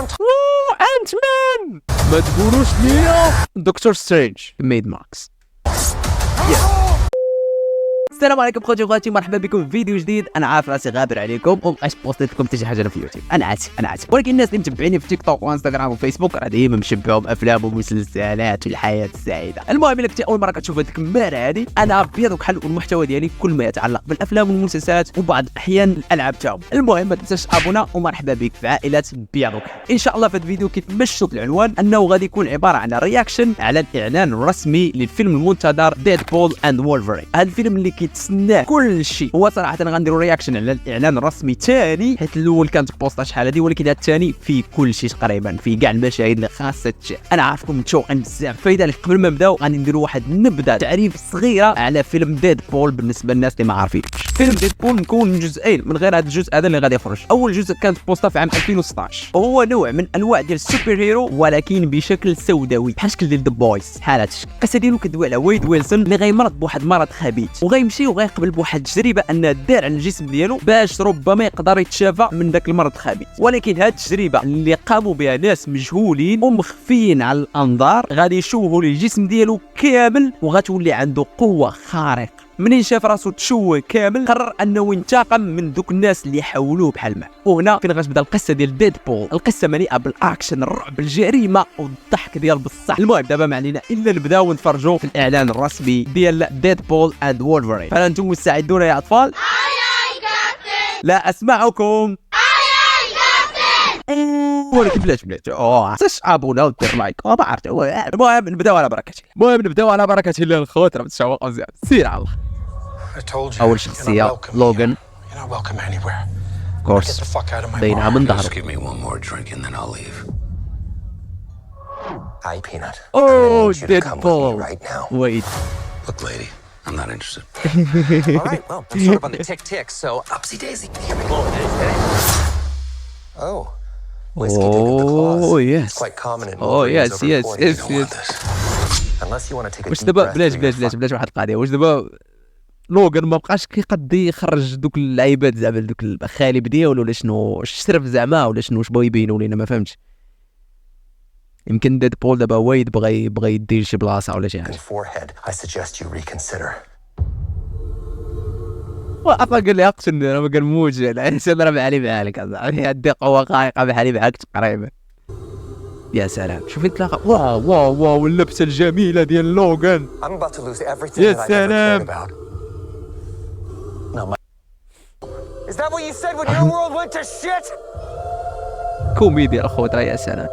انت مان ما تقولوش ليا دكتور سترينج ميد ماكس. السلام عليكم خوتي وخواتي، مرحبا بكم في فيديو جديد. انا عارف راسي غابر عليكم ومبقاش بوستيت لكم حتى شي حاجه في اليوتيوب، انا عاتب ولكن الناس اللي متبعيني في تيك توك وانستغرام وفيسبوك راه ديما مشبعهم افلام ومسلسلات والحياه السعيده. المهم الا كنتي اول مره كتشوف هذيك الماره هذه، انا بيض وكحل والمحتوى ديالي كل ما يتعلق بالافلام والمسلسلات وبعض الاحيان الالعاب تاعهم. المهم ما تنساش ابونا ومرحبا بك في عائله بيض وكحل. ان شاء الله في هذا الفيديو كيف ما شفتوا العنوان انه غادي يكون عباره عن رياكشن على الاعلان الرسمي للفيلم المنتظر ديدبول اند وولفرين. هذا الفيلم اللي كيتسناه كل شيء. هو صراحه غنديروا رياكشن على الاعلان الرسمي الثاني، حيت الاول كانت بوسطه شحال هذه، ولكن هذا الثاني فيه كل شيء تقريبا، فيه كاع المشاهد اللي خاصه تشاف. انا عارفكم متشوقين بزاف، فلذلك قبل ما نبداو غادي نديروا واحد نبذه تعريف صغيره على فيلم ديدبول بالنسبه للناس اللي ما عارفينش. فيلم ديدبول مكون من جزئين، من غير هذا الجزء هذا اللي غادي يخرج. اول جزء كانت بوسطه في عام 2016 وهو نوع من انواع ديال السوبر هيرو ولكن بشكل سوداوي بحال شكل ديال ذا بويز. حالات القصه ديالو كدوي على ويد ويلسون اللي غيمرض بواحد المرض خبيث وغيمشي وغيقبل بواحد التجربه انه دار على الجسم ديالو باش ربما يقدر يتشافى من ذاك المرض الخبيث. ولكن هذه التجربه اللي قاموا بها ناس مجهولين ومخفيين على الانظار غادي يشوهوا الجسم ديالو كامل وغتولي عنده قوه خارقه. منين شاف راسو تشوه كامل قرر انه ينتقم من ذوك الناس اللي حولوه بحال ما. وهنا فين غتبدا القصه ديال ديدبول. القصه مليئه بالاكشن، الرعب، الجريمه والضحك ديال بصح. المهم دابا ما علينا الا نبداو نتفرجوا في الاعلان الرسمي ديال ديدبول اند وولفرين. فانتم مستعدون يا اطفال؟ لا اسمعكم. ولكن بلاش ساش ابونا ودير لايك ما عرفت. المهم نبداو على بركه الله. الخوت راه متشوق مزيان. سير على الله. اول شخصيه لوغان كورس بينها من ظهره. اوه ديدبول ويت. Look, lady, I'm not interested. All right, well, I'm sort of on the tick, so upsy daisy. Here we go. Oh. Oh yes. It's quite common in Oh yes. Unless you want to take a واش deep دابا breath بلاش واحد القضيه. واش دابا لوغان ما بقاش كيقد يخرج دوك اللعيبات زعما دوك الخالب ديالو ولا شنو؟ واش شرف زعما ولا شنو؟ واش بغا يبينوا لينا؟ ما فهمتش. يمكن ديدبول دابا وايد بغى يدير شي بلاصه ولا شي حاجه. forehead. I suggest you reconsider. وعطا قال لي اقتلني انا ما كنموتش، الانسان راه بحالي بحالك زعما عندي قوه خارقه بحالي بحالك تقريبا. يا سلام شوفي تلاقى واو اللبسه الجميله ديال لوغان. I'm about to lose everything يا that I ever سلام. cared about. No, Is that what you said when your world went to shit? كوميديا الخوت يا سلام.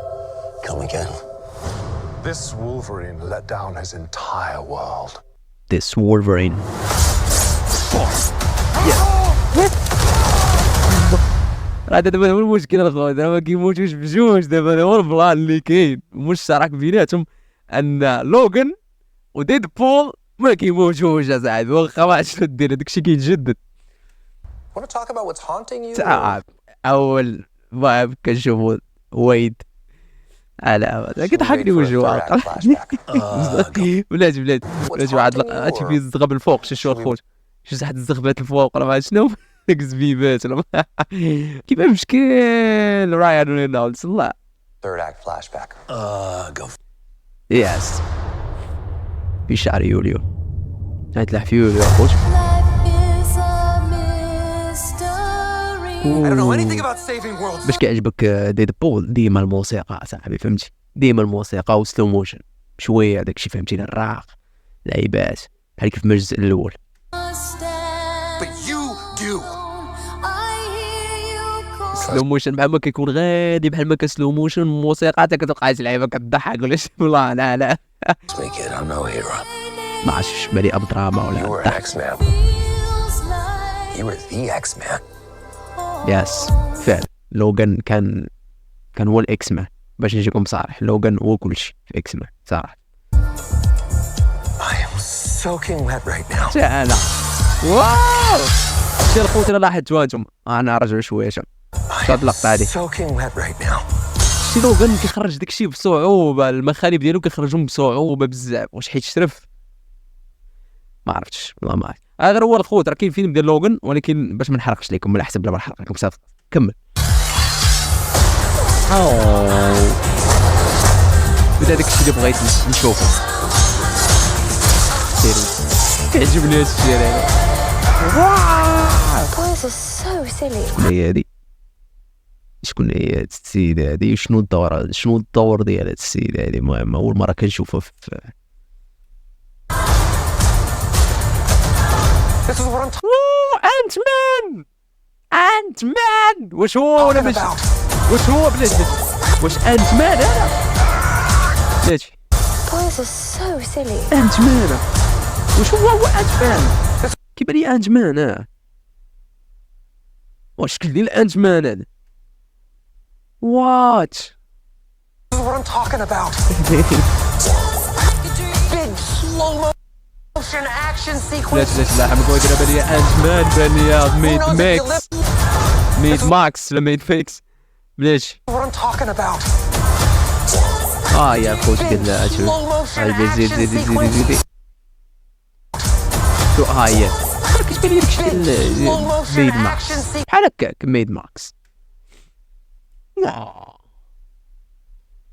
Come again. This Wolverine let down his entire world. This Wolverine. راه دابا هو المشكل الخوت، راه ما كيموتوش بجوج. دابا هو البلان اللي كاين مشترك بيناتهم ان لوغان وديدبول ما كيموتوش اصاحبي. واخا ما عرفتش شنو دير داكشي كيتجدد. Want to talk about what's haunting you? تعب اول فايب كنشوفو وايد على كيضحكني وجهه. بلاتي واحد هادشي فيه الزغب الفوق. شو الخوت شي واحد الزغبات الفوق راه ما عرفت شنو ديك الزبيبات كيما مشكل رايان رينولدز الله. Third act flashback. Go. يس في شهر يوليو غيطلع في يوليو اخوت. I don't know anything about saving worlds. باش كيعجبك ديدبول ديما الموسيقى صاحبي فهمتي، ديما الموسيقى وسلو موشن شويه داكشي فهمتيني الراق لعيبات بحال كيف ما الجزء الاول. But you do. سلو موشن بحال ما كيكون غادي بحال ما كسلو موشن الموسيقى حتى كتلقى شي لعيبه كتضحك ولا شي بلا لا Make it. I'm no hero. ما عرفتش مليئه بدراما You ولا were ضحك. X-Man. You were the X-Man. يس فعلا لوغان كان هو الاكس مان. باش نجيكم صارح لوغان هو كلشي في اكس مان صراحه. I am soaking wet right now. تعال واو شي الخوت انا لاحظتوا انتم. انا رجعوا شويه شوف هاد اللقطه هادي. Soaking wet right now. شي لوغان كيخرج داكشي بصعوبه، المخالب ديالو كيخرجهم بصعوبه بزاف. واش حيت شرف ما عرفتش والله ما عرفت. غير هو الخوت راه كاين فيلم ديال لوغان ولكن باش ما نحرقش لكم على حسب لا ما نحرق لكم صافي كمل. بدا داكشي اللي بغيت نشوفه. كيعجبني هاد الشيء هذا. Boys are so silly. شكون هي هادي؟ شكون هي هاد السيدة هادي؟ شنو الدور ديال هاد السيدة هادي؟ المهم أول مرة كنشوفها في This is what I'm talking أنت مان واش هو ولا ماشي؟ about. واش هو بلاتي؟ واش أنت مان هذا؟ بلاتي Boys are so silly. أنت مان واش هو أنت مان؟ كيبان لي أنت مان واش الشكل ديال أنت مان هذا؟ وات This is what I'm talking about. Big slow motion action sequence. لا I'm going to be أنت مان بان لي ميد ماكس ولا ميد فيكس بلاش What I'm talking about. يا خوت كذا Big slow motion زيد action sequence. شو هي كتبان لي داكشي Big ديال slow motion ميد ماكس action sequence. بحال هكاك ميد ماكس.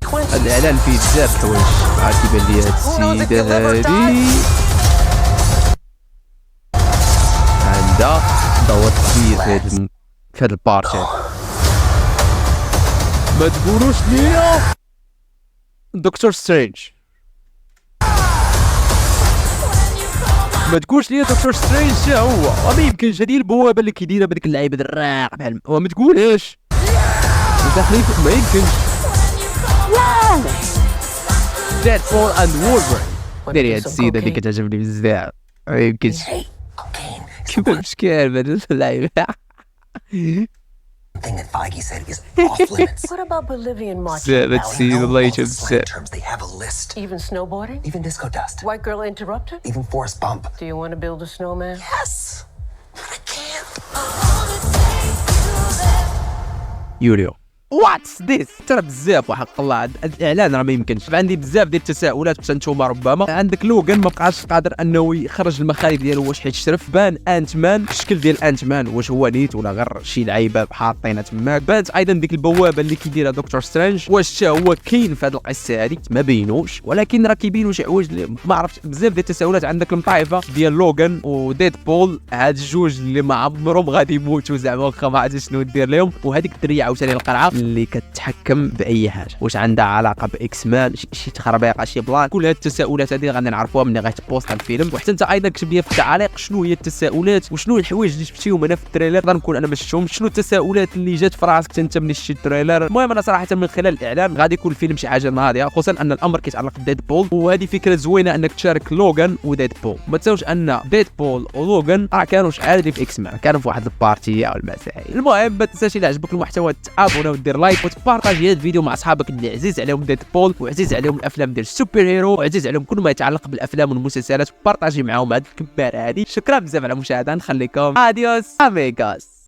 هاد الاعلان فيه بزاف الحوايج عاد كيبان لي هاد السيدة هادي عندها دور كبير في هاد البارتي. ما تقولوش ليا دكتور سترينج، ما تقولش ليا دكتور سترينج حتى هو ما يمكنش. هادي البوابه اللي كيديرها بهذيك اللعيبه الراق بحال ما تقولهاش داخلين ما يمكنش. ديدبول اند وولفرين ديري هاد السيدة اللي كتعجبني بزاف ما يمكنش. Cocaine. كيف مشكل بهاد اللعيبة Thing that Feige said is off limits. What about Bolivian marching? بزاف هاد السيدة الله All the يجيب slang بزاف. terms, they have a list. Even snowboarding? Even disco dust. White girl interrupted? Even Forrest Bump. Do you want to build a snowman? Yes. I can't. يوليو واتس ذيس ترى بزاف وحق الله هاد الاعلان راه ما يمكنش. عندي بزاف ديال التساؤلات باش نتوما ربما عندك لوغان ما بقاش قادر انه يخرج المخارج ديالو واش حيت شرف بان انت مان الشكل ديال انت مان واش هو نيت ولا غير شي لعيبه حاطينها تماك. بانت ايضا ديك البوابه اللي كيديرها دكتور سترينج واش حتى هو كاين في هذه القصه هذه ما بينوش ولكن راه كيبينوا شي حوايج اللي ما عرفتش. بزاف ديال التساؤلات عندك المطايفه ديال لوغان وديد بول هاد الجوج اللي ما عمرهم غادي يموتوا زعما واخا ما عرفتش شنو دير لهم. وهذيك الدريه عاوتاني القرعه اللي كتحكم باي حاجه واش عندها علاقه باكس مان شي تخربيقه شي بلان. كل هاد التساؤلات هذه غادي نعرفوها ملي غيتبوست الفيلم. وحتى انت ايضا كتب لي في التعاليق شنو هي التساؤلات وشنو الحوايج اللي شفتيهم انا في التريلر نقدر نكون انا ما شفتهمش. شنو التساؤلات اللي جات في راسك انت ملي شتي التريلر. المهم انا صراحه من خلال الاعلان غادي يكون الفيلم شي حاجه ناضيه خصوصا ان الامر كيتعلق بديد بول وهذه فكره زوينه انك تشارك لوغان وديد بول. ما تنساوش ان ديد بول ولوغان راه كانوا شحال في اكس مان كانوا في واحد البارتي او المسائل. المهم ما تنساش الا عجبك المحتوى تابونا ودير لايك وتبارطاجي هذا الفيديو مع اصحابك اللي عزيز عليهم ديد بول وعزيز عليهم الافلام ديال السوبر هيرو وعزيز عليهم كل ما يتعلق بالافلام والمسلسلات. بارطاجي معاهم هذه الكبار هذه. شكرا بزاف على المشاهده نخليكم اديوس اميغوس.